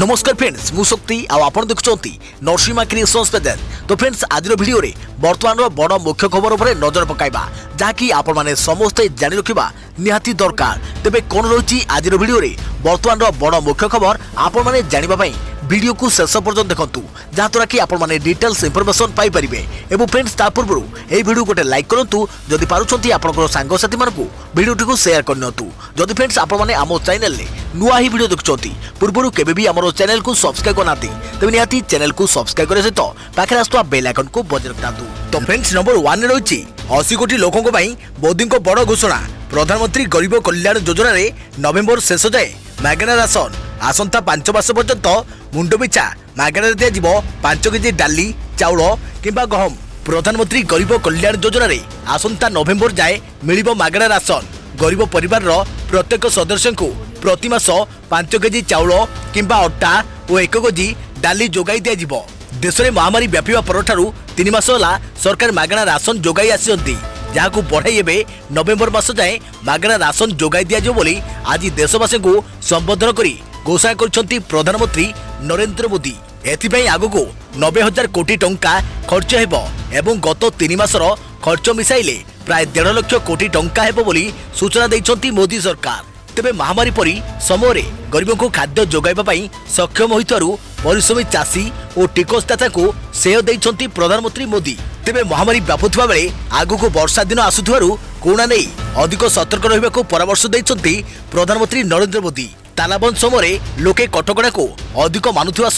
नमस्कार फ्रेंड्स मु शक्ति आपण देखुंती नरसिंहा क्रिएशंस पेज। तो फ्रेंड्स आज वीडियो रे वर्तमान बड़ मुख्य खबर उपर नजर पकाइबा जहाँकि आपण माने समस्ते जानि रखिबा निहाती दरकार। तेबे कोन रही आज वीडियो रे वर्तमान बड़ मुख्य खबर आपण माने जानिबा पई वीडियो को शेष पर्यंत देखंतु जहाँद्वारा कि आपण माने डिटेल्स इंफॉर्मेशन पाई परिबे। एवं फ्रेंड्स ता पूर्व ए वीडियो गोटे लाइक करंतु जदि पारुछंती आपनकर सांग साथी मानकु वीडियो को शेयर करनतु। जदि फ्रेंड्स आपण माने आमो चैनल ले नुआ ही वीडियो देखुछंती पूर्व केबे भी हमरो चैनल को सब्सक्राइब करनाती तबे निहाती चैनल को सब्सक्राइब करे सहित पाखे आस्तुवा बेल आइकन को बजाय रखतातु। तो फ्रेंड्स नंबर 1 रे रहिछि 80 कोटी लोकों को पई मोदी को बड़ घोषणा। प्रधानमंत्री गरीब कल्याण योजना रे नवेम्बर शेष जाए मागणा राशन आसंता 5 वर्ष पर्यंत मुंड पिछा मागणा दिया जीवो 5 केजी डाली चाउल किंबा गहम। प्रधानमंत्री गरीब कल्याण योजना रे आसंता नवेम्बर जाए मिलिबो मागणा राशन। गरीब परिवार रो प्रत्येक सदस्य को प्रति मास 5 केजी चाउल किंबा अटा और 1 केजी डाली जोगाई दिया जीवो। देश में महामारी व्यापीवा परठारु 3 मास होला सरकार मागणा राशन जोगाई आसियंती जहां बढ़ाई एवं नवेम्बर मास जाए मागणा राशन जोगाई दिया बोली आज देशवासी को संबोधन करी घोषणा कर प्रधानमंत्री नरेंद्र मोदी। एथिपाई आगको 90,000 कोटी टंका खर्च हेबो एवं गत 3 मासर खर्च मिसाइले प्राय 1.5 लाख कोटी टंका हेबो बोली सूचना दैछंती मोदी सरकार। तेबे महामारी परी समय गरीबों को खाद्य जोगाइबा पई सक्षम होइतरु परिश्रमी चाषी और टिकसदाता को सेय दैछंती प्रधानमंत्री मोदी। तेबे महामारी व्यापुवा बेले आगको वर्षा दिन आसुथिबारु कोरोना नहीं अधिक सतर्क रहिबाको परामर्श दैछंती प्रधानमंत्री नरेंद्र मोदी। तालाबंद समय लोके कटकड़ा को अधिक मानुथिबा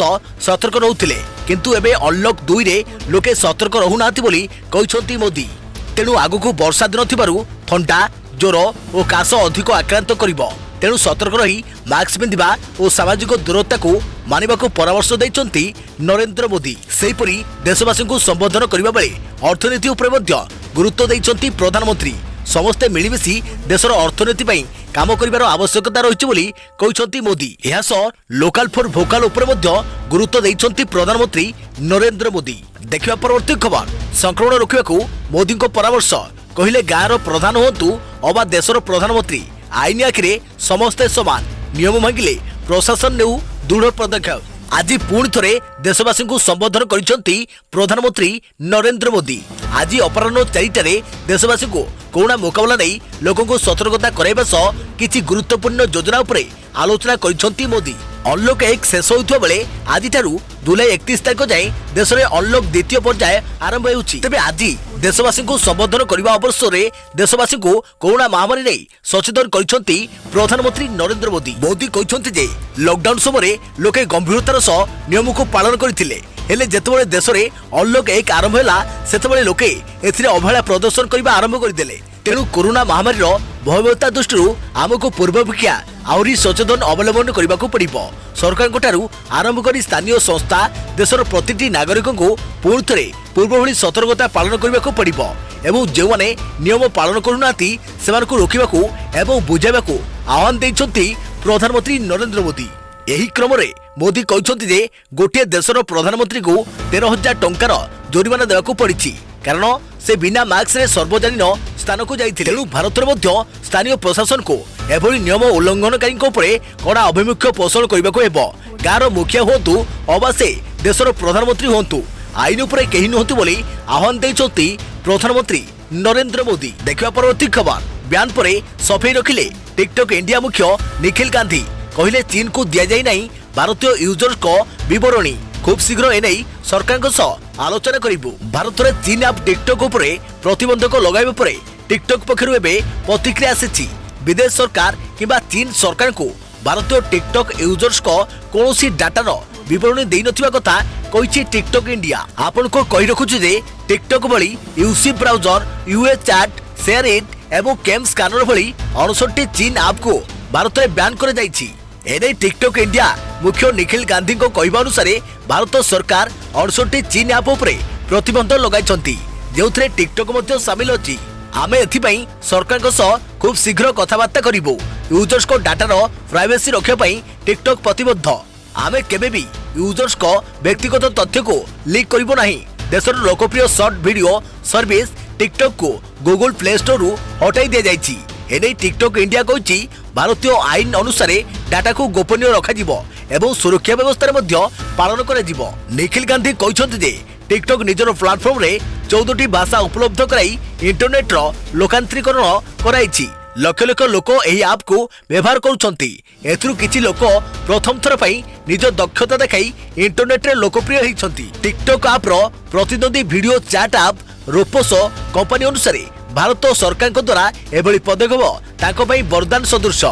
सतर्क रहुथिले किंतु एबे अनलॉक 2 रे लोके सतर्क रहुनाथि बोली कहिसंती मोदी। तेणु आगको वर्षा दिन थिबारु ठंडा ज्वर और काश अधिक आक्रांत करिबो। तेणु सतर्क रही मास्क पिंधिबा और सामाजिक दूरता को मानिबा को परामर्श दैछंती नरेंद्र मोदी। सेहीपरि देशवासी को संबोधन करबा बेले अर्थनीति उपरे मध्य गुरुत्व दैछंती प्रधानमंत्री। समस्ते मिलिमिशि देशर अर्थनीति पई काम करिवार आवश्यकता रहिछि बोली कहिसंती मोदी। एहा सह लोकल फॉर भोकल उपरे मध्य गुरुत्व दैछंती प्रधानमंत्री नरेंद्र मोदी। देखिबा परवर्ती खबर संक्रमण रोकिबाकू मोदी को परामर्श कहिले गाँर प्रधान होतु अबा देशर प्रधानमंत्री आईन आखिरे समस्ते समान नियम भांगिले प्रशासन नेउ दृढ़ पदक्षेप। आज पुणी थरे देशवासी को संबोधन करिसंती प्रधानमंत्री नरेंद्र मोदी। आज अपराह्न 4टारे देशवासी को कोरोना मुकाबला नहीं लोगों को सतर्कता कराइबा सह किछि गुरुत्वपूर्ण योजना उपरे आलोचना करिसंती मोदी। अनलॉक 1 शेष होइथबा बेले आज जुलाई 31 तारिख जाए देश में अनलॉक द्वितीय पर्याय आरंभ होउछि। तेबे आज देशवासी को संबोधन करबा अवसर में देशवासी को कोरोना महामारी नहीं सचेतन करिसंती प्रधानमंत्री नरेंद्र मोदी। मोदी कहिसंती जे लॉकडाउन समय लोके गंभीरतार सह नियम को पालन करथिले हेले जेतेबेले देश में अनलॉक 1 आरंभ होला सेतेबेले लोके एथिरे अवहेला प्रदर्शन करबा आरंभ करदेले। तेणु कोरोना महामारी भयावहता दृष्टि आमको पूर्वापेक्षा आहरी सचेतन अवलंबन करने को पड़ो। सरकार आरंभ कर स्थानीय संस्था देशर प्रति नागरिक को पुणी थे पूर्व भली सतर्कता पालन करने को पड़ो एवं जो मैंने नियम पालन करूना से रोकने एवं बुझाइबा आह्वान देइछंती प्रधानमंत्री नरेंद्र मोदी। एही क्रम रे मोदी कहते जे गोटे देशर प्रधानमंत्री को 13,000 टंकार जोरिमाना देवाक पड़ी कारण से बिना मास्क रे सार्वजनिक स्थान को जाइथिले। तेणु भारत स्थानीय प्रशासन को एभली नियम उल्लंघनकारी कड़ा अभिमुख्य पोषण करने को हेबो। गाँव मुखिया होतु अबा से देशर प्रधानमंत्री होतु आईन उपरे केही नहतु बोली आह्वान दैछंती प्रधानमंत्री नरेंद्र मोदी। देखिबा परवर्ती खबर बयान पर सफाई रखिले टिकटॉक इंडिया मुख्य निखिल गांधी। कहले चीन को दिया जाय नहीं भारतीय यूजर्स को विवरणी खूब शीघ्र एने सरकार सह आलोचना करिबु। भारत में चीन आप टिकटॉक उपरे प्रतिबंधक लगाइबा परे टिकटॉक पक्षरु एबे प्रतिक्रिया आसीछि। विदेश सरकार किंबा चीन सरकार को भारतीय टिकटॉक यूजर्स को कोनोसी डाटार विवरणी देई नथिबा कथा कहिछि टिकटॉक इंडिया। आपन को कहि रखुछि जे टिकटॉक भली UC Browser WeChat SHAREit एवं कैम स्कैनर भली 69 चीन ऐप को भारत में बैन कर जाइछि। एने टिकटॉक इंडिया मुख्य निखिल गांधी को कहवा अनुसार भारत सरकार 68 चीन ऐप उपरे प्रतिबंध लगाइछंती जेउथरे टिकटॉक मध्य शामिल अछि। आमे एथिपई सरकार सह खूब शीघ्र कथबार्ता करिबो। यूजर्स को डाटार प्राइवेसी रखिया पई टिकटॉक प्रतिबद्ध। आमे केबे भी यूजर्स को व्यक्तिगत तथ्य को लीक करिबो नाही। देशर लोकप्रिय शॉर्ट वीडियो सर्विस टिकटॉक को गूगल प्ले स्टोर रु हटाई दिया जाइछि। एने टिकटॉक इंडिया कहिछि भारतीय आईन अनुसार डाटा को गोपनीय रखा एवं सुरक्षा व्यवस्था मध्य पालन करा जिवो। निखिल गांधी कहते जे टिकटॉक निजर प्लाटफॉर्म रे 14टी भाषा उपलब्ध कराई इंटरनेट रो लोकांतरीकरण कराइछि। लक्ष लक्ष लोक एही ऐप को व्यवहार करुछंती। एथुरु किछि लोक प्रथम थर पई निज दक्षता देखाई इंटरनेट रे लोकप्रिय होइछंती। टिकटॉक ऐप रो प्रतिद्वंदी video chat app Roposo company अनुसार भारत सरकार द्वारा एभली पदक्षेप ताको पई वरदान सदृश।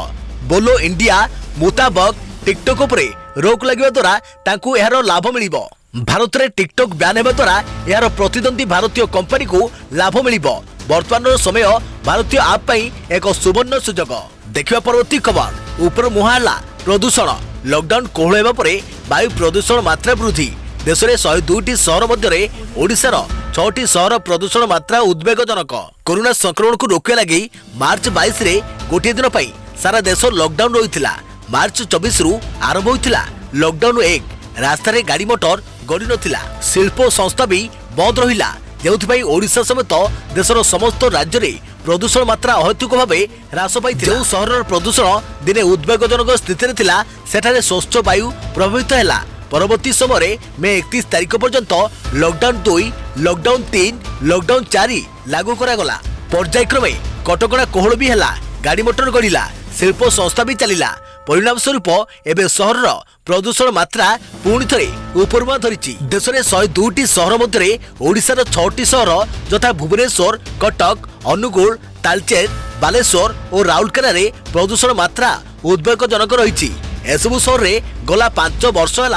बोलो इंडिया मुताबक टिकटॉक उपरे रोक लगिबा द्वारा ताकू एहार लाभ मिलिबो। भारत में टिकटॉक बैन होगा द्वारा यार प्रतिद्वंदी भारतीय कंपनी को लाभ मिलिबो। वर्तमान समय भारतीय ऐप पई एक सुवर्ण सुजोग। देखिबा परवर्ती खबर ऊपर मुहाला प्रदूषण। लॉकडाउन कोहल हेबा परे वायु प्रदूषण मात्रा वृद्धि। देश में 102टी शहर मध्य ओडिशार 6टी शहर प्रदूषण मात्रा उद्वेगजनक। कोरोना संक्रमण को रोकवा लगी मार्च 22 रे गोटे दिन पई सारा देश लॉकडाउन रहिथिला। मार्च 24 रु आरंभ होइथिला लॉकडाउन। एक रास्ता रे गाड़ी मोटर गड़ी नथिला। शिल्प संस्था भी बंद रहिला जेउथि ओडिशा समेत देशर समस्त राज्य रे प्रदूषण मात्रा अहेतुक भावे ह्रास पाई। जो शहर प्रदूषण दिने उद्वेगजनक स्थिति थिला सेठारे स्वच्छ वायु प्रभावित हैला। परवर्ती समय मे 31 तारिख पर्यंत लॉकडाउन 2, लॉकडाउन 3, लॉकडाउन 4 लागू करा गला। पर्यायक्रमे कटकणा कोहल भी हैला, गाड़ी मोटर गड़िला, शिल्प संस्था भी चलिला। परिणाम स्वरूप एबे सहर प्रदूषण मात्रा पुणी थे उपरमा धरी। देश में 102टी शहर मध्य ओडिशार 6टी शहर यथा भुवनेश्वर, कटक, अनुगुल, तालचेर, बालेश्वर और राउरकेला रे प्रदूषण मात्रा उद्वेगजनक रही। एसबू सहर रे गला 5 वर्ष है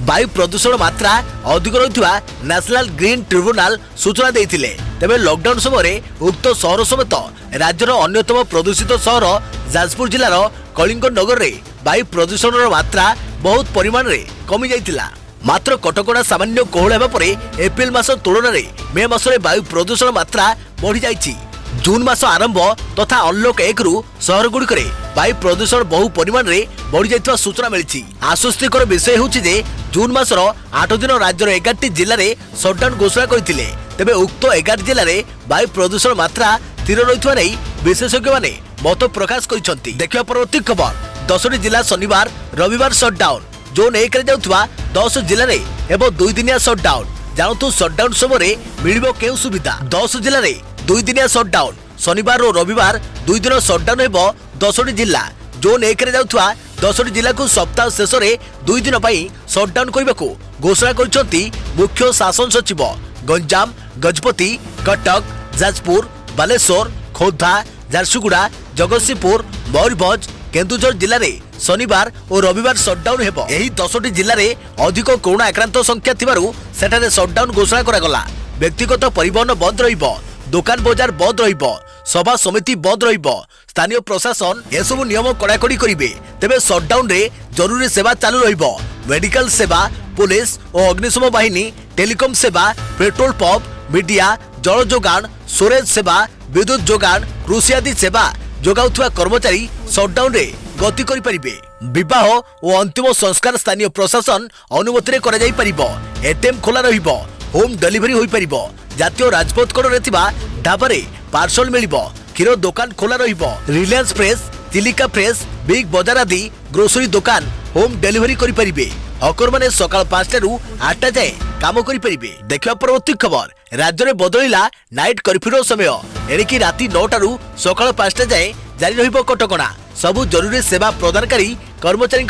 वायु प्रदूषण मात्रा अधिक रही नेशनल ग्रीन ट्रिब्यूनाल सूचना देते। तेबे लॉकडाउन समय उक्त शहर समेत राज्यर अन्यतम प्रदूषित शहर जाजपुर जिलार कलिंग नगर रे वायु प्रदूषण मात्रा बहुत परिमाण रे कमी जाइतिला। मात्र कटकणा सामान्य कोहल हेबा परे एप्रिल मास तुलन में मे मास वायु प्रदूषण मात्रा बढ़ी जाइछि। जून मास आरंभ तथा अनलॉक 1 रु शहर गुड़िक वायु प्रदूषण बहु परिमाण रे बढ़ी जाइतिबा सूचना मिली। आश्वस्तिकर विषय होछि जे जून मासर 8 दिन राज्यर 11टी जिले में सटडाउन घोषणा करथिले। तेबे उक्त 11 जिले में वायु प्रदूषण मात्रा स्थिर रहितबा नै विशेषज्ञ माने मत प्रकाश करिसंती। देखिबा परवर्ती खबर 10टी जिला शनिवार रविवार सटडाउन। जोन 1 रे जाउथबा 10 जिले में एवं 2 दिनिया सटडाउन। जानतु सटडाउन समय मिलिबो केउ सुविधा। 10 जिले में 2 दिनिया सटडाउन। शनिवार और रविवार 2 दिन सटडाउन हेबो 10टी जिला। जोन 1 रे जाउथबा 10टी जिला को सप्ताह शेष में 2 दिन पई सटडाउन करबाको घोषणा करिसंती मुख्य शासन सचिव। गंजाम, गजपति, कटक, जाजपुर, बालेश्वर, खोर्धा, झारसुगुड़ा, जगतसिंहपुर, मयूरभंज, केन्दुझर जिले में शनिवार और रविवार सटडाउन हेबो। एही 10टी जिले में अधिक कोरोना आक्रांत संख्या थिबारु सेठारे सटडाउन घोषणा करागला। व्यक्तिगत परिवहन बंद रहिबो, दुकान बजार बंद रहिबो, सभा समिति बंद रहिबो। स्थानीय प्रशासन एसबु नियम कड़ाकड़ी करिवे। तेबे सटडाउन रे जरूरी सेवा चालू रहिबो। मेडिकल सेवा, पुलिस और अग्निशम बाहिनी, टेलीकॉम सेवा, पेट्रोल पंप, मीडिया, जल जोगान, स्टोरेज सेवा, विद्युत जोगान, कृषि आदि सेवा जोगाउथुवा कर्मचारी सटडाउन रे गति करि परिबे। विवाह और अंतिम संस्कार स्थानीय प्रशासन अनुमति रे करा जाई परिबो। एटीएम खोला रहिबो। होम डिलीवरी होई परिबो। जातीय राजपथ कड़ रे थिबा ढाबारे पार्सल मिलिबो। क्षीर दुकान खोला रहिबो। Reliance fresh, Chilika fresh, big बाजार आदि ग्रोसरी दुकान होम डिलीवरी करि परिबे। हकर माने सकाळ 5 रु 8 जाए काम करि परिबे। देखिबा परवर्ती खबर राज्य में बदलिला नाइट कर्फ्यू समय। एणिकी राति 9 रु सकाळ 5 जाए जारी रहिबो कटकणा। सबु जरूरी सेवा प्रदानकारी कर्मचारी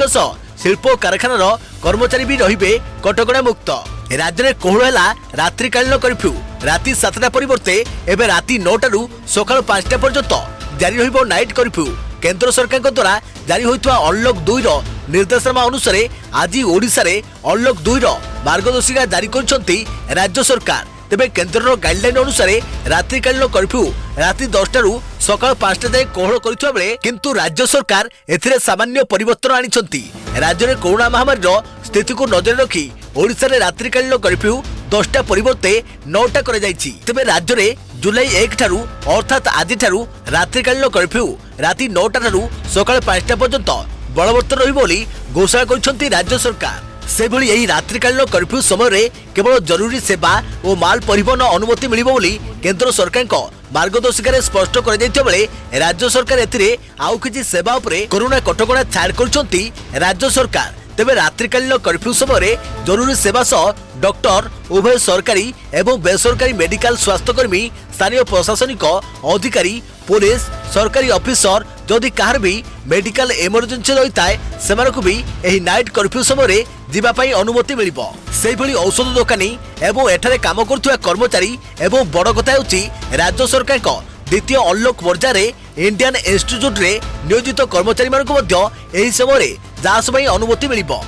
शिल्प कारखानार कर्मचारी भी रहिबे कटकणा मुक्त। राज्य में कोहल है रात्रिकालीन कर्फ्यू। राति 7टा परिवर्ते एबे राति 9 रु सकाळ 5 पर्यंत जारी रहिबो नाइट कर्फ्यू। केंद्र सरकार द्वारा जारी होइतवा अनलॉक 2 रो निर्देशनामा अनुसार आज ओडिशा रे अनलॉक 2 रो मार्गदर्शिका जारी करछंती राज्य सरकार। तेबे केंद्र गाइडलाइन अनुसार रात्रिकालीन कर्फ्यू राति 10 रु सकाळ 5 जाए कोहल करितबा बेले किंतु राज्य सरकार एथिरे सामान्य परिवर्तन आनिछंती। राज्य में कोरोना महामारी रो स्थिति को नजर रखी ओडिशा रे रात्रिकालीन कर्फ्यू 10टा परिवर्ते 9टा कर जाइछि। तेबे राज्य रे जुलाई 1 ठारू अर्थात आज ठारू रात्रिकालीन कर्फ्यू राति 9टा ठारू सकाळ 5टा पर्यंत बलवत्तर रहिबो बोली घोषणा करिसंती राज्य सरकार। सेभଳି एही रात्रिकालीन कर्फ्यू समय रे केवल जरूरी सेवा और माल परिवहन अनुमति मिलिबो बोली केंद्र सरकारक मार्गदर्शिका स्पष्ट कर दैथिबा बेले राज्य सरकार एथिरे आउ किछि सेवा उपरे कोरोना कटकणा छाड़ करछंती राज्य सरकार। तेबे रात्रिकालीन कर्फ्यू समय जरूरी सेवा सह डॉक्टर उभय सरकारी एवं बेसरकारी मेडिकल स्वास्थ्यकर्मी स्थानीय प्रशासनिक अधिकारी पुलिस सरकारी ऑफिसर जदि कहार भी मेडिकल इमरजेंसी रही है से भी एही नाइट कर्फ्यू समय जीवा पाई अनुमति मिलिबो। सेही भली औषध दोकानी एवं एठारे काम करथुवा कर्मचारी एवं बड़ कथा होची राज्य सरकार को द्वितीय अनलॉक पर्याय इंडियन इंस्टीट्यूट रे नियोजित कर्मचारी मानक मध्य एही समय जांच पाई अनुमति मिलिबो।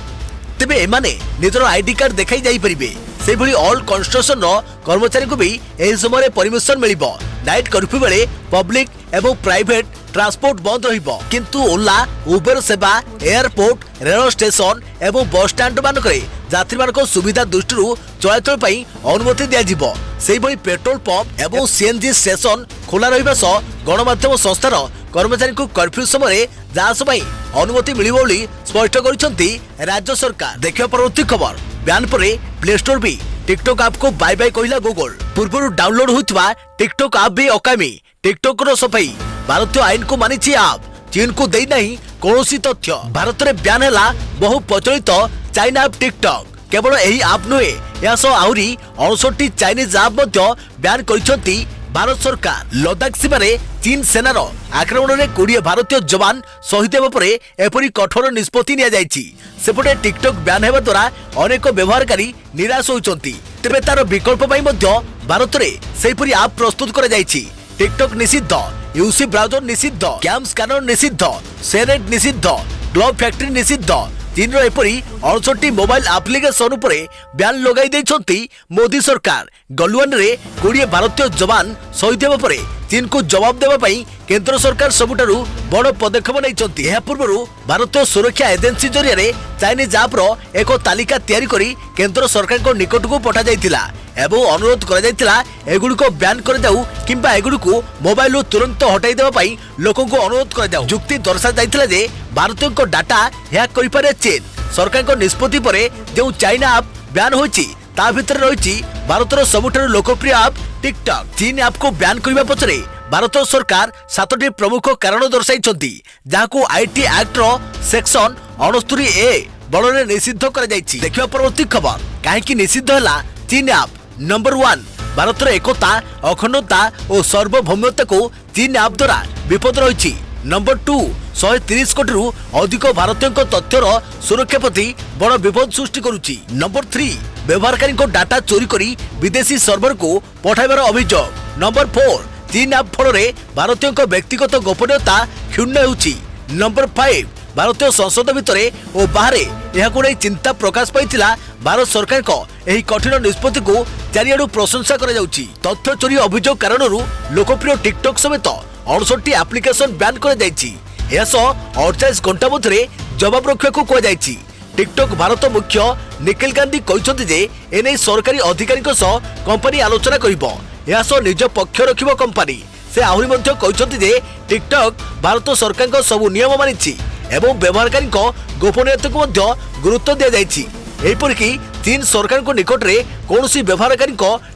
तेबे एमाने निजर आईडी कार्ड देखाई जाई परिबे। सेही भली ऑल कंस्ट्रक्शन रो कर्मचारी को भी एही समय परमिशन मिलिबो। नाइट कर्फ्यू बेले पब्लिक एवं प्राइवेट ट्रांसपोर्ट बंद रहिबो किंतु ओला उबर सेवा एयरपोर्ट रेल स्टेशन एवं बस स्टैंड मानकरे यात्री मानक सुविधा दृष्टि चलाचल पई अनुमति दिया जिवो। सेही भली पेट्रोल पंप एवं सीएनजी स्टेशन खोला रहिबा सह गणमाध्यम संस्थार कर्मचारी को कर्फ्यू समय जांच पई अनुमति मिलिबो बोली स्पष्ट करिसंती राज्य सरकार। देखियो परवर्ती खबर ब्यान परे प्ले स्टोर भी टिकटॉक ऐप को बाय बाय कहिला गूगल। पूर्व डाउनलोड होइतबा टिकटॉक ऐप भी अकामी। टिकटॉक रो सफाई भारतीय आईन को मानिछि ऐप चीन को देई नहीं कोनोसी तथ्य। भारत रे ब्यान हैला बहु प्रचलित चाइना ऐप टिकटॉक। केवल एही ऐप नुहे यासो आउरी 69 चाइनीज ऐप मध्य ब्यान करिसंती भारत सरकार। लद्दाख सीमारे चीन सेनार आक्रमण में 20 भारतीय जवान शहीद होगा पर एपरी कठोर निष्पत्ति निया जायछि। सेपटे टिकटॉक ब्यान हेबा द्वारा अनेक व्यवहारकारी निराश होइचंती। तेबे तार विकल्प पई मध्य भारत रे सेहीपरि ऐप प्रस्तुत करा जायछि। टिकटॉक निषिद्ध, यूसी ब्राउजर निषिद्ध, कैम स्कैनर निषिद्ध, शेयरइट निषिद्ध, ग्लोब फैक्ट्री निषिद्ध। चीन एपरी 68 मोबाइल एप्लिकेशन उपरे ब्यान लगाई देइछंती मोदी सरकार। गलवान रे 20 भारतीय जवान शहीद होगा पर चीन को जवाब देवा पई केंद्र सरकार सबुठारु बड़ पदक्षेप नैछंती। एहा पूर्वरु भारतीय सुरक्षा एजेंसी जरिया रे चाइनीज ऐप रो एक तालिका तैयारी करी केंद्र सरकार को निकट को पठा जाइतिला एवं अनुरोध करा जाइतिला एगुडी को बैन कर जाऊ किंबा एगुडी को मोबाइल रो तुरंत हटाई देवा पई लोकन को अनुरोध करा जाऊ। जुक्ति दर्शा जाइतिला जे भारतीय को डाटा हैक करि पारे चीन। सरकार को निष्पत्ति परे जो चाइना ऐप बैन होइछि ता भितर रहिछि भारतर सबुठारु लोकप्रिय ऐप टिकटॉक। चीन ऐप को बैन करबा पछरे भारत सरकार 7टी प्रमुख कारण दर्शाइछंती जाहाकू आईटी एक्ट रो सेक्शन 69A बଳରେ निषिद्ध करा जाइछि। देखिबा परवर्ती खबर काहेकि निषिद्ध होला चीन ऐप। नंबर 1 भारतर एकता अखंडता और सार्वभौमत्व को चीन ऐप द्वारा विपद रही। नंबर 2 130 कोटी अधिक भारतीयों तथ्यर सुरक्षा प्रति बड़ विपद सृष्टि करुछि। नंबर 3 व्यवहारकारी डाटा चोरी करी विदेशी सर्वर को पठाइबार अभियोग। नंबर 4 चीन ऐप फल भारतीयों व्यक्तिगत गोपनीयता क्षुण्ण होछि। नंबर 5 भारतीय संसद भितरे और बाहर यह चिंता प्रकाश पाइथिला भारत सरकार को एही कठिन निष्पत्ति को चारिआडु प्रशंसा करा जाउछि। तथ्य चोरी अभियोग कारणरू लोकप्रिय टिकटॉक समेत 68 एप्लिकेशन बैन करा जाइछि। एसो 48 घंटा मध्य जवाब रखा कह जाइछि। टिकटॉक भारत मुख्य निखिल गांधी कहते जे एने सरकारी अधिकारी कंपनी आलोचना करिबो। एसो निज पक्ष रखिबो कंपनी। से आहुरी मध्य कहते जे टिकटॉक भारत सरकार को सब नियम मानिछि एवं व्यवहारकारी गोपनीयता को गुरुत्व दिया जाइछि। एपरिकी चीन सरकार को निकट रे कौनसी व्यवहारकारी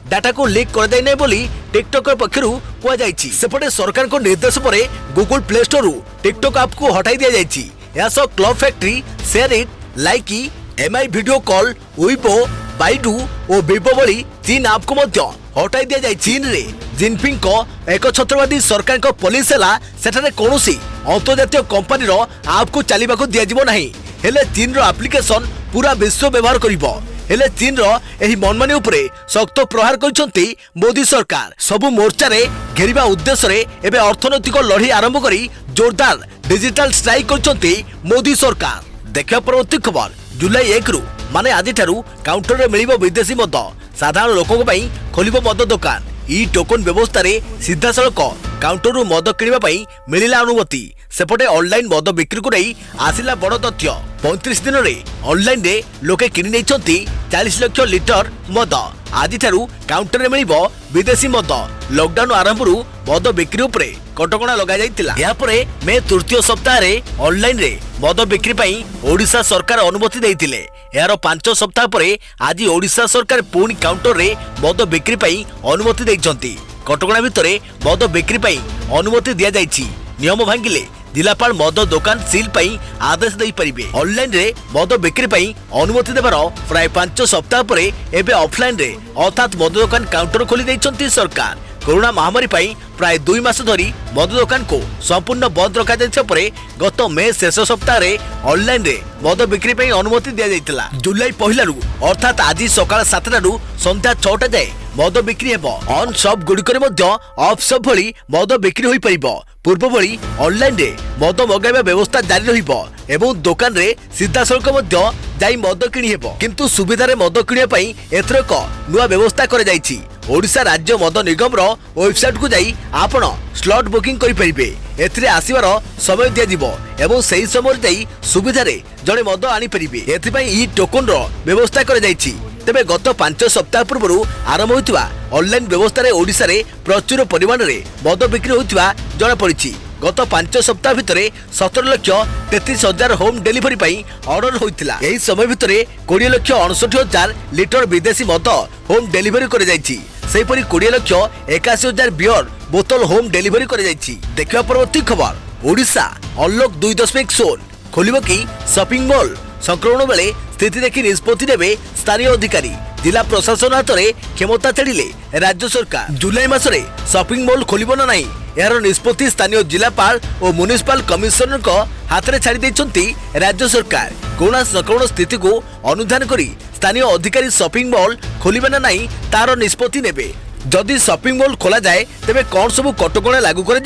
डाटा को लीक कर जाय नै बोली टिकटॉक पक्षरु कह जाइछि। सेपटे सरकार को निर्देश पर Google play store TikTok app को हटाई दिया जाइछि। यासो क्लब फैक्ट्री, शेयरइट, लाइकी, एमआई वीडियो कॉल, उइबो, बाइडू और विवो भली चीन ऐप को मध्य हटाई दिया जाय। चीन रे जिनपिंग को एक छत्रवादी सरकार को पुलिस हैला सेठारे कोनोसी अंतर्जातीय कंपनी रो ऐप को चलीबा को दिया जिवो नाही। हेले चीन रो एप्लिकेशन पूरा विश्व व्यवहार करिवो। हेले चीन रो एही मनमानी उपरे सख्त प्रहार करिसंती मोदी सरकार। सबु मोर्चा रे घेरिबा उद्देश्य रे एबे अर्थनैतिक लड़ी आरंभ करी जोरदार डिजिटल स्ट्राइक करिसंती मोदी सरकार। देखिया परवर्ती खबर जुलाई 1 रु माने आदि ठारू काउंटर रे मिलिबो विदेशी मद। साधारण लोकों पई खोलिबो मद दुकान। ई टोकन व्यवस्था रे सीधा सड़क काउंटर रु मद किनिबा पई मिलिला अनुमति। सेपटे ऑनलाइन मद बिक्री को नहीं आसिला बड़ तथ्य। 35 दिन रे ऑनलाइन रे लोके किनि नेछंती 40 लाख लिटर मद। आदि ठारू काउंटर रे मिलिबो विदेशी मद। लॉकडाउन आरंभ रु मद बिक्री उपरे कटकणा लगा जाइतिला। या परे मे तृतीय सप्ताह रे ऑनलाइन रे मद बिक्री पई ओडिशा सरकार अनुमति देइतिले। यार 5 सप्ताह परे आज ओडिशा सरकार पुणी काउंटर रे मद बिक्री पई अनुमति देइछंती। कटकणा भितरे मद बिक्री पई अनुमति दिया जाइछि। नियम भांगिले जिलापाल मद दुकान सील पई आदेश दे परिबे। ऑनलाइन रे मद बिक्री पई अनुमति देबार प्राय 5 सप्ताह परे एबे ऑफलाइन रे अर्थात मद दुकान काउंटर खोली दैछंती सरकार। कोरोना महामारी पई प्राय 2 मास धरी मद दुकान को संपूर्ण बंद रखा जायछ परे गत मे शेष सप्ताह रे ऑनलाइन रे मद बिक्री पई अनुमति दिया जायतिला। जुलाई पहिलारु अर्थात आज सकाळ 7टा रु संध्या 6टा जाए मद बिक्री हेबो। ऑन शॉप गुडिकरे मध्य ऑफ शॉप भली मद बिक्री होई परिबो। पूर्व भली ऑनलाइन रे मद मगाइबा व्यवस्था जारी रहिबो एवं दुकान रे सीधा सड़क मध्य जाई मद किणी हेबो। किंतु सुविधा रे मद किणिया पई एथरक नुवा व्यवस्था करे जाईछि। ओडिशा राज्य मद निगम रो वेबसाइट को जाई आपण स्लॉट बुकिंग करि परिबे। एथिरे आसीबार समय दिया जिवो एवं सही समय जाई सुविधा रे जणे मद आनी परिबे। एथि पई ई टोकन रो व्यवस्था करे जाईछि। तेबे गत 5 सप्ताह पूर्व आरंभ होइतबा ऑनलाइन व्यवस्था रे ओडिशा रे प्रचुर परिमाण रे मद बिक्री होइतबा जणा पड़िछि। गत 5 सप्ताह भितरे 17,33,000 होम डिलीवरी पई ऑर्डर होइतिला। एही समय भितरे 20,69,000 लिटर विदेशी मद होम डिलीवरी करे जाईछि। सेहीपरि 20,81,000 बियर बोतल होम डिलीवरी करे जाईछि। देखिबा परवर्ती खबर ओडिशा अनलॉक 2.0 खोलिबो कि शॉपिंग मॉल संक्रमण बेले स्थिति देखि निष्पत्ति नेबे स्थानीय अधिकारी। जिला प्रशासन हाथरे क्षमता छाड़िले राज्य सरकार। जुलाई मासरे शॉपिंग मॉल खोलिबो ना नाही यार निष्पत्ति स्थानीय जिलापाल और म्युनिसिपल कमिशनर को हाथ में छाड़ी देछंती राज्य सरकार। कोरोना संक्रमण स्थिति को अनुधान करी स्थानीय अधिकारी शॉपिंग मॉल खोलिबे ना नाही तार निष्पत्ति नेबे। जदि शॉपिंग मॉल खोला जाए तेबे कौन सब कटकणा लागू कर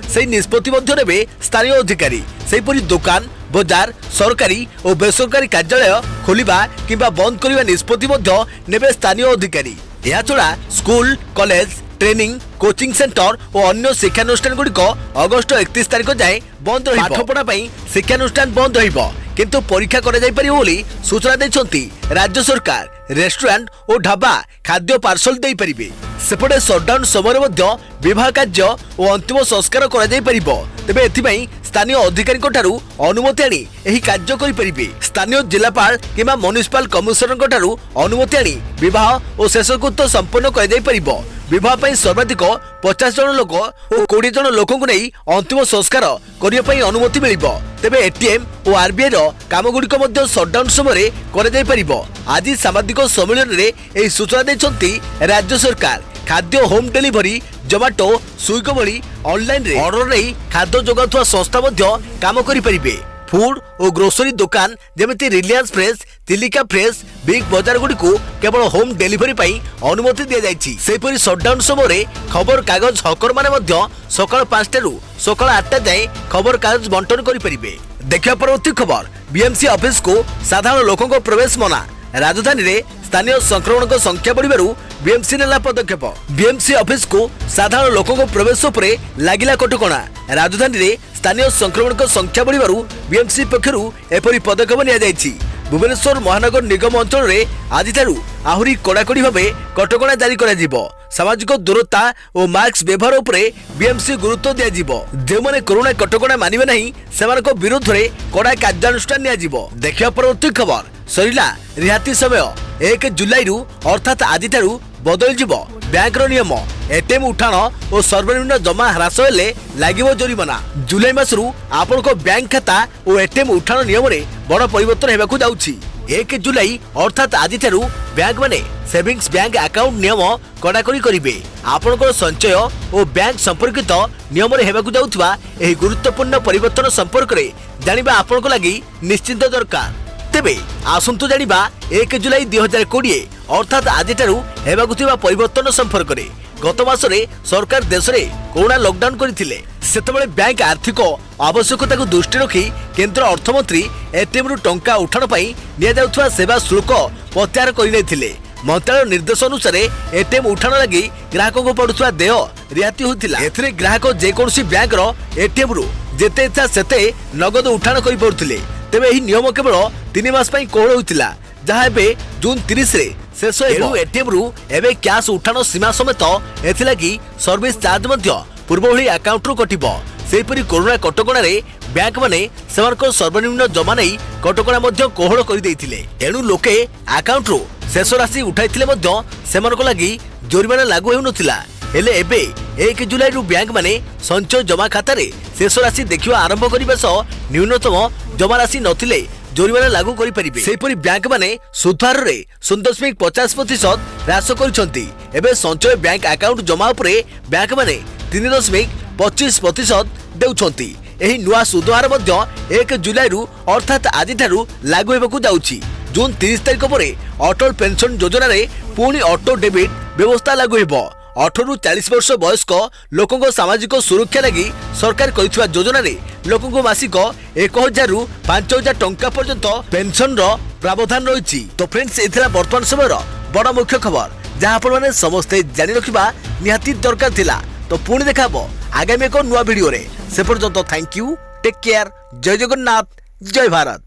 से निष्पत्ति मध्य स्थानीय अधिकारी। सेहीपरि दुकान बजार सरकारी और बेसरकारी कार्यालय खोलिबा किंबा बंद करबा निष्पत्ति मध्य नेबे स्थानीय अधिकारी। या छड़ा school college training coaching centre और अन्य शिक्षानुष्ठान गुड़िक अगस्ट 31 तारिख जाए बंद रहिबो। पाठपढ़ा पई शिक्षानुष्ठान बंद रहिबो किंतु परीक्षा करा जाय परिबो बोली सूचना दैछंती राज्य सरकार। रेस्टोरेंट और ढाबा खाद्य पार्सल दे परिबे। सेपटे शटडाउन समय मध्य विवाह कार्य और अंतिम संस्कार करा जाय परिबो। तेबे एथिपई स्थानीय अधिकारी ठारू अनुमति आनी एही कार्य करि परिबे। स्थानीय जिलापाल किंबा म्युनिसिपल कमिशनर ठारू अनुमति आनी विवाह और शेषकृत्य संपन्न करा जाय परिबो। विवाह पई सर्वाधिक 50 जन लोक और 20 जन लोक को नहीं अंतिम संस्कार करिया पई अनुमति मिलिबो। तेबे एटीएम और आरबीआई रो काम गुड़िक मध्य शटडाउन समय करा जाय परिबो। आज सामाजिक सम्मेलन रे एही सूचना दैछंती राज्य सरकार। खाद्य होम डिलीवरी जोमाटो स्विगी भली ऑनलाइन रे ऑर्डर नहीं खाद्य जोगाउथुवा संस्था मध्य काम करि परिबे। फूड और ग्रोसरी दुकान जेमिति रिलायंस फ्रेश तिलिका फ्रेश बिग बाजार गुडी को केवल होम डिलीवरी पई अनुमति दिया जायछि। सेहीपरि शटडाउन समय रे खबर कागज हकर माने मध्य सकाळ 5 रु सकाळ 8 जाए खबर कागज बंटन करि परिबे। देखिया परवर्ती खबर बीएमसी ऑफिस को साधारण लोकों को प्रवेश मना। राजधानी रे स्थानीय संक्रमण को संख्या बढ़िबारु बीएमसी नेला पदक्षेप। बीएमसी ऑफिस को साधारण लोकों को प्रवेश उपरे लागिला कटकणा। राजधानी रे स्थानीय संक्रमण को संख्या बढ़िबारु बीएमसी पक्षरु एपरि पदक्षेप निया जायछि। भुवनेश्वर महानगर निगम अंचल रे आज थारु आहुरी कड़ाकड़ी भाबे कटकणा जारी करा जिवो। सामाजिक दूरता और मास्क व्यवहार उपरे बीएमसी गुरुत्व दिया जिवो। जे माने कोरोना कटकणा मानिबे नाही सेमानक विरुद्ध रे कड़ा कार्यानुष्ठान निया जिवो। देखिया परवर्ती खबर सरिला रिहाती समय 1 जुलाई रु अर्थात आज ठारू बदल जिवो बैंक रो नियम। एटीएम उठाण और सर्वनिम्न जमा ह्रास हेले लागिवो जोरिमाना। जुलाई मासरु आपन को बैंक खाता और एटीएम उठाण नियम रे बड़ परिवर्तन हेबाकू जाउछि। 1 जुलाई अर्थात आज ठारू बैंक माने सेविंग्स बैंक अकाउंट नियम कड़ाकड़ी करिवे। आपन को संचय और बैंक संपर्कित नियम रे हेबाकू जाउथबा एही गुरुत्वपूर्ण परिवर्तन संपर्क रे जानिबा आपन को लागि निश्चित दरकार। तेबे आसंतु जानिबा 1 जुलाई 2020 अर्थात आज ठारू हेबाकू थिबा परिवर्तन संपर्क रे। गत मासरे सरकार देश रे कोरोना लॉकडाउन करथिले। सेतबेले बैंक आर्थिक आवश्यकता को दृष्टि रखी केंद्र अर्थमंत्री एटीएम रु टंका उठाण पई निया जाउथवा सेवा शुल्क प्रत्याहार करि नैथिले। मंत्रालय निर्देश अनुसार एटीएम उठाण लगी ग्राहक को पड़ुवा देय रिहाती होतिला। एथिरे ग्राहक जे कोनसी बैंक रो एटीएम रु जेते इच्छा सेते नगद उठाण करि पड़ुथिले। तेबे एही नियम केवल 3 मास पई कोहळ होतिला जहा एबे जून 30 रे शेष हेबो। एटीएम रु एबे कैश उठाण सीमा समेत एथिलागी सर्विस चार्ज मध्य पूर्व भली अकाउंट रु कटिबो। सेहीपरि कोरोना कटकणा रे बैंक माने सेमानक सर्वनिम्न जमा नै कटकणा मध्य कोहळ करि दैथिले। एणु लोके अकाउंट रु शेष राशि उठाइथिले मध्य सेमानक लागि जोरिमाना लागू हेउ नथिला। हेले एबे 1 जुलाई रु बैंक माने संचय जमा खाता रे शेष राशि देखिवा आरंभ करिबा सह न्यूनतम जमा राशि नथिले जोरिमाना लागू करि परिबे। सेपरि बैंक माने सुधार रे 0.50% ह्रास करिसंती। एबे संचय बैंक अकाउंट जमा उपरे बैंक माने 3.25% देउछंती। एही नुआ सुधार मध्य 1 जुलाई रु अर्थात आजि थारु लागू हेबाकू जाउची। जून 30 तारिख परे अटल पेंशन योजना रे पुणी ऑटो डेबिट व्यवस्था लागू हेबो। 18 रु 40 वर्ष वयस्क लोकंको सामाजिक सुरक्षा लगी सरकार करिथुवा योजना रे लोकंको मासिक 1000 रु 5000 टंका पर्यंत पेंशन रो प्रावधान रहिछि। तो फ्रेंड्स एथिला वर्तमान समय रो बड़ मुख्य खबर जहां आपण माने समस्त जानि रखिबा निहाती दरकार थिला। तो पुणी देखाबो आगामी एक नुआ वीडियो रे। से पर्यंत थैंक यू, टेक केयर, जय जगन्नाथ, जय भारत।